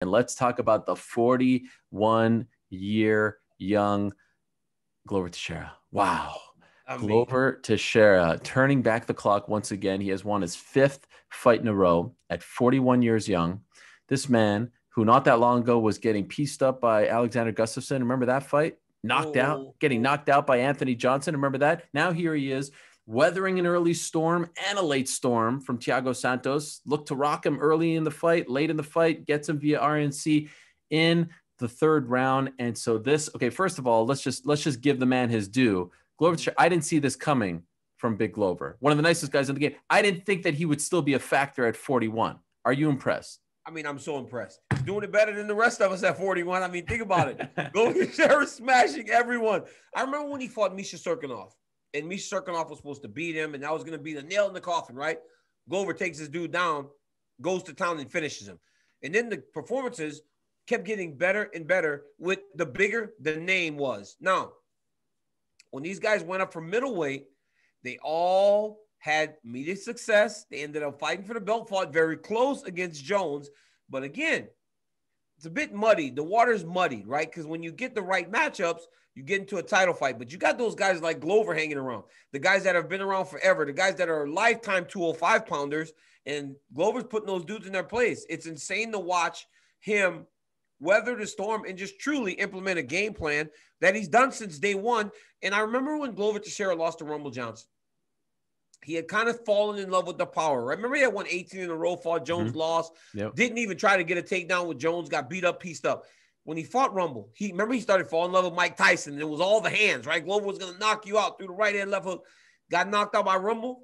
And let's talk about the 41-year young Glover Teixeira. Wow. Glover Teixeira turning back the clock once again. He has won his 5th fight in a row at 41 years young. This man, who not that long ago was getting pieced up by Alexander Gustafsson. Remember that fight? Getting knocked out by Anthony Johnson. Remember that? Now here he is, weathering an early storm and a late storm from Thiago Santos. Looked to rock him early in the fight, late in the fight, gets him via RNC in the 3rd round. And so this, okay, first of all, let's just give the man his due. Glover, I didn't see this coming from Big Glover. One of the nicest guys in the game. I didn't think that he would still be a factor at 41. Are you impressed? I mean, I'm so impressed. He's doing it better than the rest of us at 41. I mean, think about it. Glover Teixeira smashing everyone. I remember when he fought Misha Cirkunov, and Misha Cirkunov was supposed to beat him, and that was going to be the nail in the coffin, right? Glover takes this dude down, goes to town, and finishes him. And then the performances kept getting better and better with the bigger the name was. Now, when these guys went up from middleweight, they all had immediate success. They ended up fighting for the belt, fought very close against Jones. But again, it's a bit muddy. The water's muddy, right? Because when you get the right matchups, you get into a title fight. But you got those guys like Glover hanging around, the guys that have been around forever, the guys that are lifetime 205-pounders, and Glover's putting those dudes in their place. It's insane to watch him weather the storm and just truly implement a game plan that he's done since day one. And I remember when Glover Teixeira lost to Rumble Johnson, he had kind of fallen in love with the power. Right? Remember he had won 18 in a row, fought Jones, lost, didn't even try to get a takedown with Jones, got beat up, pieced up. When he fought Rumble, he started falling in love with Mike Tyson, and it was all the hands, right? Glover was going to knock you out through the right hand, left hook, got knocked out by Rumble,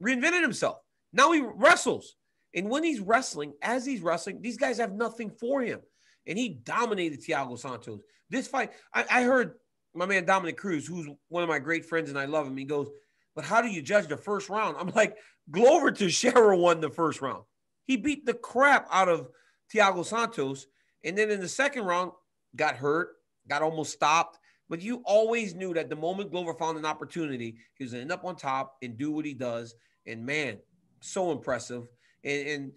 reinvented himself. Now he wrestles. And when he's wrestling, as he's wrestling, these guys have nothing for him. And he dominated Thiago Santos. This fight, I heard my man Dominic Cruz, who's one of my great friends, and I love him. He goes, but how do you judge the first round? I'm like, Glover Teixeira won the first round. He beat the crap out of Thiago Santos. And then in the second round, got hurt, got almost stopped. But you always knew that the moment Glover found an opportunity, he was going to end up on top and do what he does. And, man, so impressive. And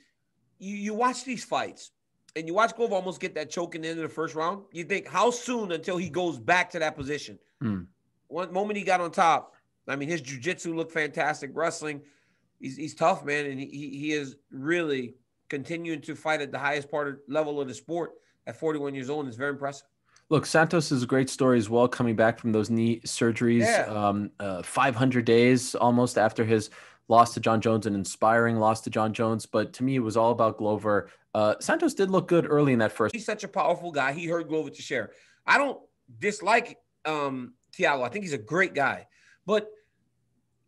you watch these fights, and you watch Glover almost get that choke in the end of the first round. You think, how soon until he goes back to that position? One moment he got on top, I mean, his jiu-jitsu looked fantastic. Wrestling, he's tough, man. And he is really continuing to fight at the highest level of the sport at 41 years old. And it's very impressive. Look, Santos is a great story as well, coming back from those knee surgeries, 500 days almost after his loss to John Jones, an inspiring loss to John Jones. But to me, it was all about Glover. Santos did look good early in that first. He's such a powerful guy. He hurt Glover Teixeira. I don't dislike Thiago. I think he's a great guy. But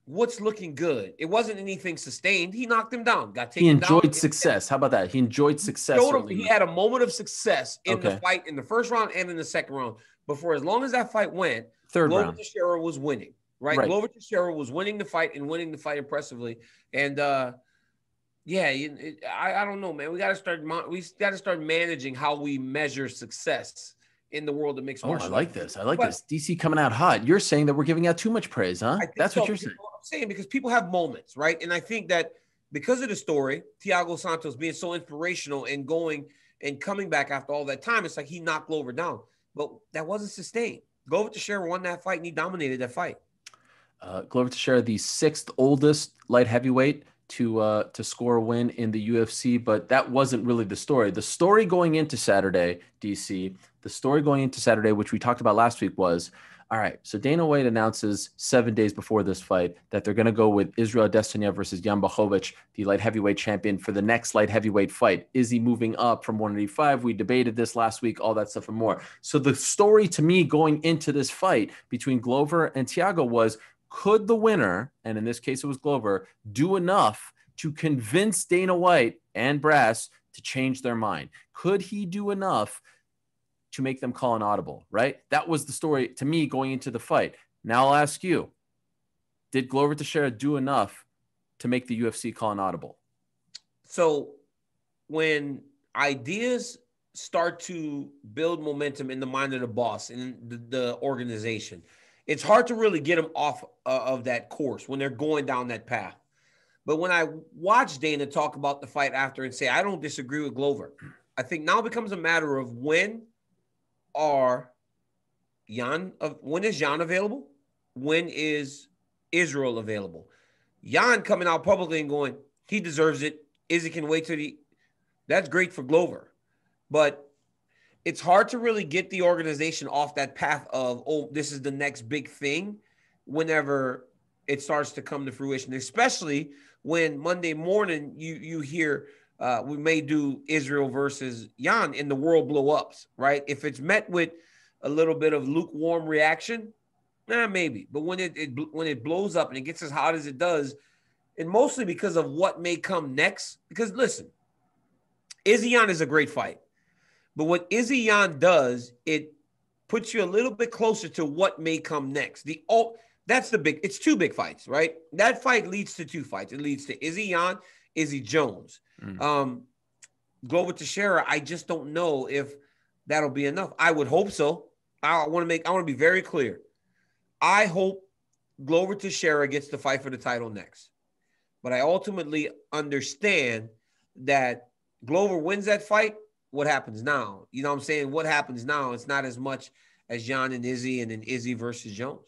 what's looking good? It wasn't anything sustained. He knocked him down. He enjoyed success. How about that? He enjoyed success. He had a moment of success in the fight in the first round and in the second round. But for as long as that fight went, Glover Teixeira was winning. Right? Glover Teixeira was winning the fight and winning the fight impressively. And I don't know, man. We got to start managing how we measure success in the world of mixed martial arts. I like this. DC coming out hot. You're saying that we're giving out too much praise, huh? That's what you're saying. I'm saying, because people have moments, right? And I think that because of the story, Thiago Santos being so inspirational and going and coming back after all that time, it's like he knocked Glover down. But that wasn't sustained. Glover Teixeira won that fight, and he dominated that fight. Glover Teixeira, the 6th oldest light heavyweight to score a win in the UFC, but that wasn't really the story. The story going into Saturday, DC, which we talked about last week, was, all right, so Dana White announces 7 days before this fight that they're going to go with Israel Adesanya versus Jan Blachowicz, the light heavyweight champion, for the next light heavyweight fight. Is he moving up from 185? We debated this last week, all that stuff and more. So the story to me going into this fight between Glover and Thiago was, could the winner, and in this case it was Glover, do enough to convince Dana White and brass to change their mind? Could he do enough to make them call an audible, right? That was the story to me going into the fight. Now I'll ask you, did Glover Teixeira do enough to make the UFC call an audible? So when ideas start to build momentum in the mind of the boss and the organization, it's hard to really get them off of that course when they're going down that path. But when I watch Dana talk about the fight after and say, I don't disagree with Glover, I think now it becomes a matter of when is Jan available? When is Israel available? Jan coming out publicly and going, he deserves it. Izzy can wait till that's great for Glover. But it's hard to really get the organization off that path of, oh, this is the next big thing whenever it starts to come to fruition, especially when Monday morning you hear we may do Israel versus Jan and the world blow ups, right? If it's met with a little bit of lukewarm reaction, maybe. But when it blows up and it gets as hot as it does, and mostly because of what may come next, because listen, Izzy Jan is a great fight. But what Izzy Jan does, it puts you a little bit closer to what may come next. It's two big fights, right? That fight leads to two fights. It leads to Izzy Jan, Izzy Jones. Glover Teixeira, I just don't know if that'll be enough. I would hope so. I want to be very clear. I hope Glover Teixeira gets the fight for the title next. But I ultimately understand that Glover wins that fight. What happens now? You know what I'm saying? What happens now? It's not as much as Jan and Izzy and then Izzy versus Jones.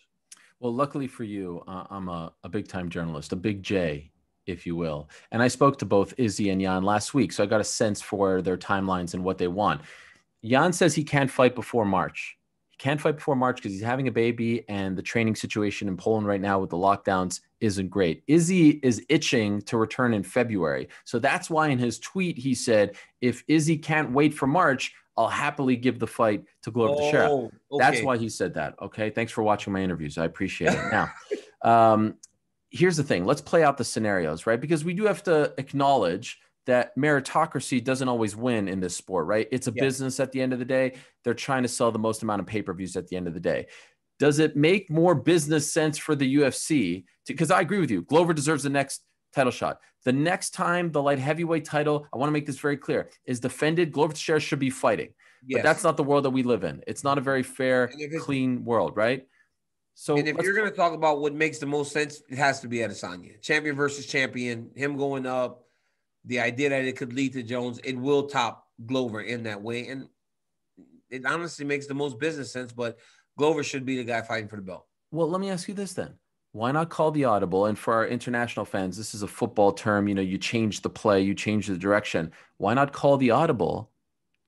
Well, luckily for you, I'm a big-time journalist, a big J, if you will. And I spoke to both Izzy and Jan last week, so I got a sense for their timelines and what they want. Jan says he can't fight before March. He can't fight before March because he's having a baby, and the training situation in Poland right now with the lockdowns isn't great. Izzy is itching to return in February. So that's why in his tweet, he said, if Izzy can't wait for March, I'll happily give the fight to Glover Teixeira. Okay. That's why he said that. Okay. Thanks for watching my interviews. I appreciate it. Now, here's the thing. Let's play out the scenarios, right? Because we do have to acknowledge that meritocracy doesn't always win in this sport, right? It's a business at the end of the day. They're trying to sell the most amount of pay-per-views at the end of the day. Does it make more business sense for the UFC? Because I agree with you. Glover deserves the next title shot. The next time the light heavyweight title, I want to make this very clear, is defended, Glover Teixeira should be fighting. Yes. But that's not the world that we live in. It's not a very fair, clean world, right? So, and if you're going to talk about what makes the most sense, it has to be Adesanya. Champion versus champion, him going up, the idea that it could lead to Jones, it will top Glover in that way. And it honestly makes the most business sense, but Glover should be the guy fighting for the belt. Well, let me ask you this then. Why not call the audible? And for our international fans, this is a football term. You know, you change the play, you change the direction. Why not call the audible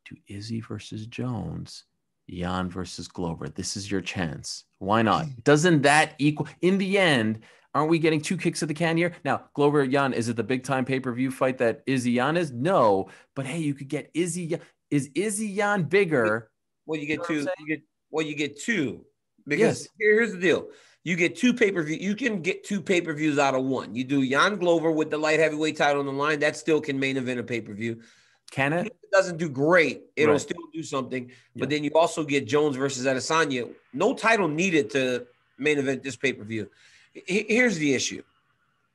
to Izzy versus Jones, Jan versus Glover? This is your chance. Why not? Doesn't that equal, in the end, aren't we getting two kicks of the can here? Now, Glover, Jan, is it the big time pay-per-view fight that Izzy Jan is? No, but hey, you could get Izzy. Is Izzy Jan bigger? Well, you get two. You get two. Because here's the deal. You get two pay-per-view. You can get two pay-per-views out of one. You do Jan Glover with the light heavyweight title on the line. That still can main event a pay-per-view. Can it? If it doesn't do great, it'll still do something. But then you also get Jones versus Adesanya. No title needed to main event this pay-per-view. Here's the issue.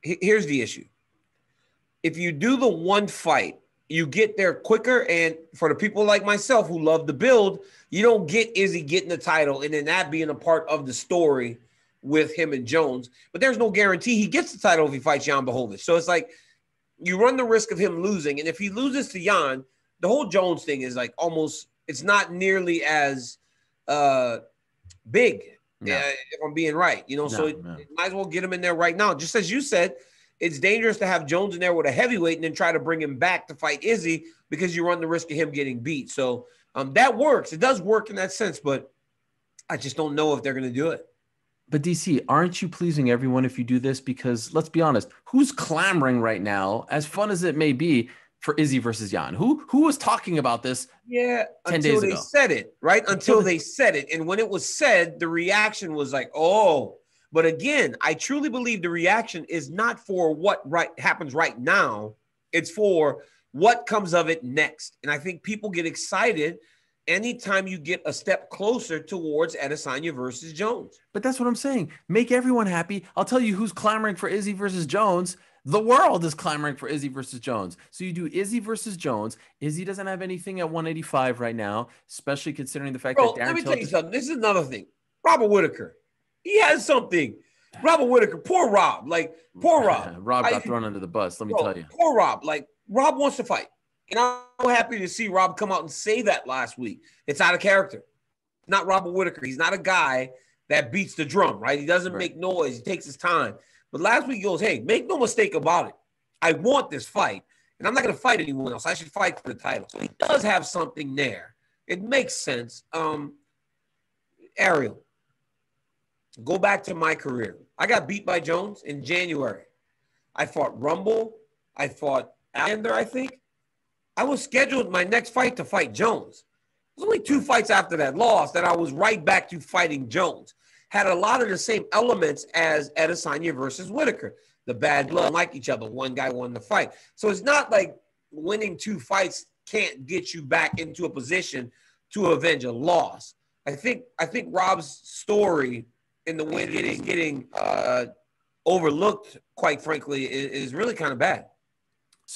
If you do the one fight, you get there quicker. And for the people like myself who love the build, you don't get Izzy getting the title and then that being a part of the story with him and Jones. But there's no guarantee he gets the title if he fights Jan Blachowicz. So it's like you run the risk of him losing. And if he loses to Jan, the whole Jones thing is like almost, it's not nearly as big. No. If I'm being right, so it might as well get him in there right now. Just as you said, it's dangerous to have Jones in there with a heavyweight and then try to bring him back to fight Izzy because you run the risk of him getting beat. So that works. It does work in that sense, but I just don't know if they're going to do it. But DC, aren't you pleasing everyone if you do this? Because let's be honest, who's clamoring right now, as fun as it may be, for Izzy versus Jan? Who was talking about this 10 days ago? Until they said it, right? Until they said it. And when it was said, the reaction was like, oh. But again, I truly believe the reaction is not for what happens right now. It's for what comes of it next. And I think people get excited anytime you get a step closer towards Adesanya versus Jones. But that's what I'm saying. Make everyone happy. I'll tell you who's clamoring for Izzy versus Jones. The world is clamoring for Izzy versus Jones. So you do Izzy versus Jones. Izzy doesn't have anything at 185 right now, especially considering the fact that Darren let me tell you something. This is another thing. Robert Whittaker. He has something. Robert Whittaker. Poor Rob. Poor Rob. Rob got thrown under the bus. Let me tell you. Poor Rob. Rob wants to fight. And I'm happy to see Rob come out and say that last week. It's out of character. Not Robert Whittaker. He's not a guy that beats the drum, right? He doesn't make noise. He takes his time. But last week he goes, hey, make no mistake about it. I want this fight, and I'm not going to fight anyone else. I should fight for the title. So he does have something there. It makes sense. Ariel, go back to my career. I got beat by Jones in January. I fought Rumble. I fought Ander, I think. I was scheduled my next fight to fight Jones. There's only 2 fights after that loss that I was right back to fighting Jones. Had a lot of the same elements as Adesanya versus Whittaker. The bad blood, like each other. One guy won the fight. So it's not like winning 2 fights can't get you back into a position to avenge a loss. I think Rob's story in the win getting overlooked, quite frankly, is really kind of bad.